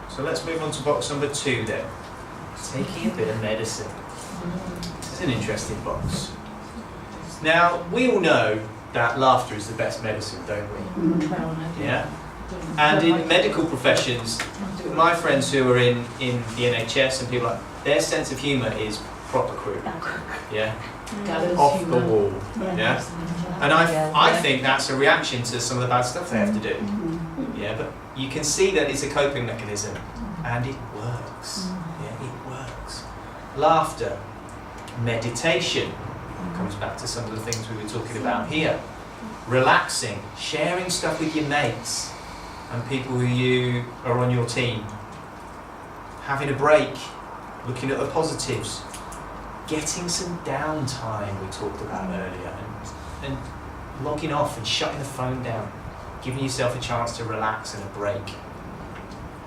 So let's move on to box number 2 then. Taking a bit of medicine. This is an interesting box. Now, we all know that laughter is the best medicine, don't we? Yeah? And in medical professions, my friends who are in the NHS and people like, their sense of humour is proper crude. Yeah? Off the wall. Yeah? And I think that's a reaction to some of the bad stuff they have to do. Yeah, but you can see that it's a coping mechanism, and it works. Yeah, it works. Laughter, meditation, comes back to some of the things we were talking about here. Relaxing, sharing stuff with your mates and people who you are on your team. Having a break, looking at the positives, getting some downtime we talked about earlier, and logging off and shutting the phone down, giving yourself a chance to relax and a break.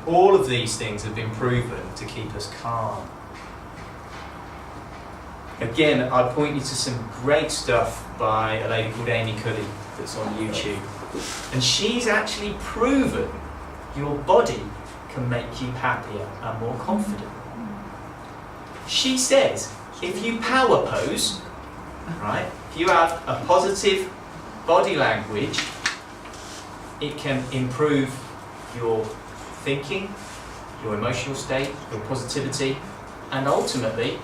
All of these things have been proven to keep us calm. Again, I point you to some great stuff by a lady called Amy Cuddy that's on YouTube. And she's actually proven your body can make you happier and more confident. She says, if you power pose, right, if you have a positive body language, it can improve your thinking, your emotional state, your positivity, and ultimately,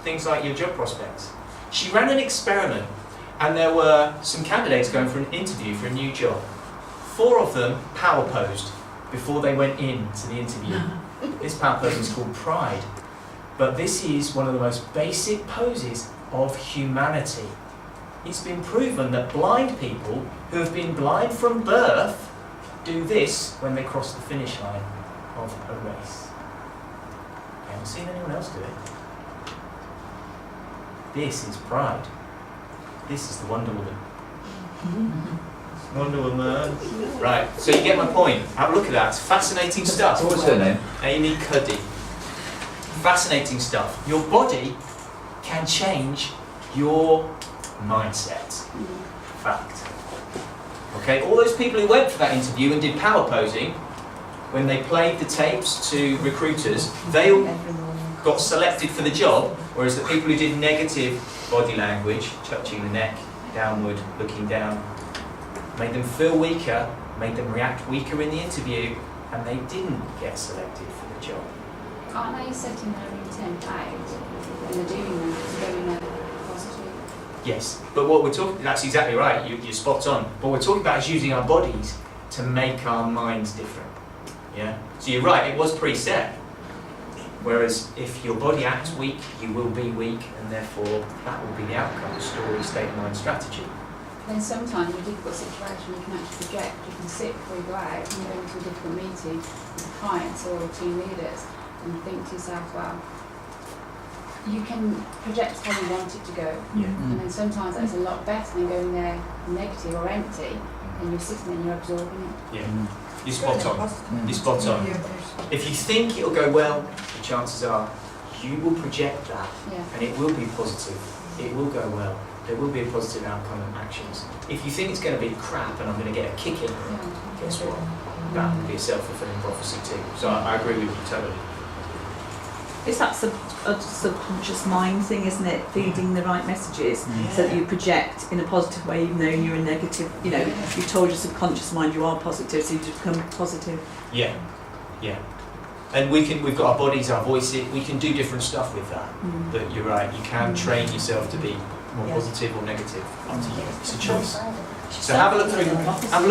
things like your job prospects. She ran an experiment, and there were some candidates going for an interview for a new job. 4 of them power posed before they went in to the interview. This power pose is called Pride, but this is one of the most basic poses of humanity. It's been proven that blind people who have been blind from birth do this when they cross the finish line of a race. I haven't seen anyone else do it. This is Pride. This is the Wonder Woman. Wonder Woman. Right, so you get my point. Have a look at that. It's fascinating stuff. What's her name? Amy Cuddy. Fascinating stuff. Your body can change your mindset. Fact. Okay, all those people who went for that interview and did power posing, when they played the tapes to recruiters, they all got selected for the job, whereas the people who did negative body language, touching the neck, downward, looking down, made them feel weaker, made them react weaker in the interview, and they didn't get selected for the job. Aren't they setting their intent out when they're doing that to go in there positive? Yes, but what we're talking, that's exactly right, you're spot on. What we're talking about is using our bodies to make our minds different. Yeah? So you're right, it was preset. Whereas if your body acts weak, you will be weak, and therefore that will be the outcome, story, state of mind, strategy. Then sometimes in a difficult situation you can actually project, you can sit before you go out and go into a difficult meeting with clients or team leaders and think to yourself, well, you can project how you want it to go. Yeah. And then sometimes that's a lot better than going there negative or empty, and you're sitting there and you're absorbing it. Yeah. You're spot on. You're spot on. If you think it'll go well, the chances are you will project that, and it will be positive. It will go well. There will be a positive outcome and actions. If you think it's going to be crap and I'm going to get a kick in, guess what? That will be a self-fulfilling prophecy too. So I agree with you totally. It's that subconscious mind thing, isn't it? Feeding the right messages so that you project in a positive way, even though you're in negative. You know, you've told your subconscious mind you are positive, so you become positive. Yeah, yeah. And we've got our bodies, our voices. We can do different stuff with that. But you're right. You can train yourself to be more positive or negative. Up to you. It's a choice. So have a look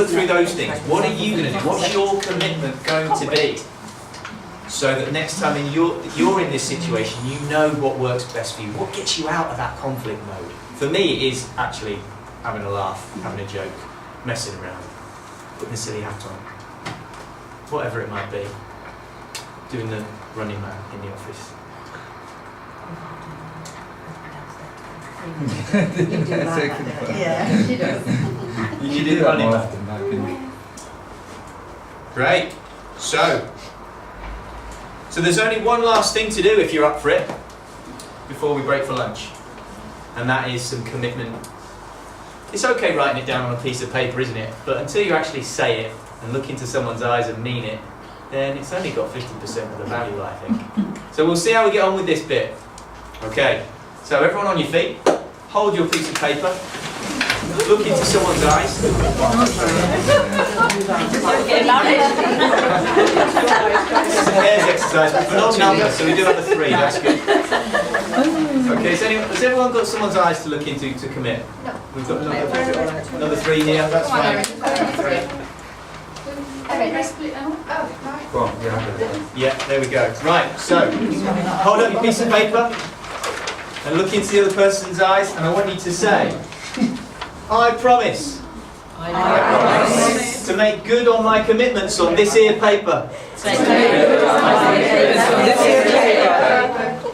through those things. What are you going to do? What's your commitment going to be? So that next time you're in this situation, you know what works best for you. What gets you out of that conflict mode? For me, it is actually having a laugh, having a joke, messing around, putting a silly hat on, whatever it might be. Doing the running man in the office. You do that. Yeah, she does. You do the running man. Great. So there's only one last thing to do if you're up for it before we break for lunch, and that is some commitment. It's okay writing it down on a piece of paper, isn't it? But until you actually say it, and look into someone's eyes and mean it, then it's only got 50% of the value, I think. So we'll see how we get on with this bit. Okay, so everyone on your feet, hold your piece of paper, look into someone's eyes. This is a hair's exercise, but we're not numbers, so we do have a 3, that's good. Okay, has everyone got someone's eyes to look into to commit? No. We've got another 3 here, that's fine. Go on, Yeah, there we go. Right, so hold up your piece of paper and look into the other person's eyes, and I want you to say, I promise. I promise to make good on my commitments on this here paper.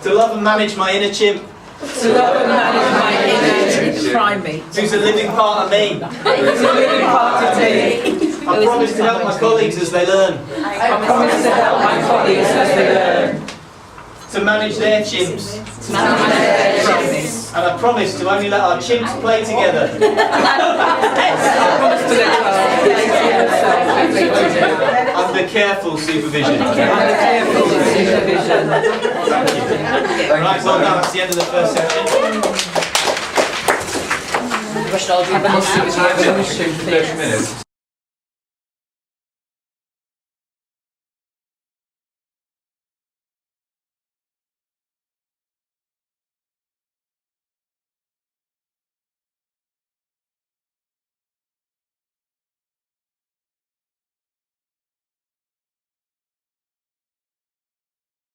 To love and manage my inner chimp. To love and manage my inner primate. Who's a living part of me. Who's a living part of me. I promise to help my colleagues as they learn. I promise to help my colleagues as they learn. To manage their chimps. To manage their chimps. And I promise to only let our chimps play together. I promise to let our play together. Under careful supervision. Under careful supervision. Thank you. Right, well done. That's the end of the first section. I'll do 30 minutes.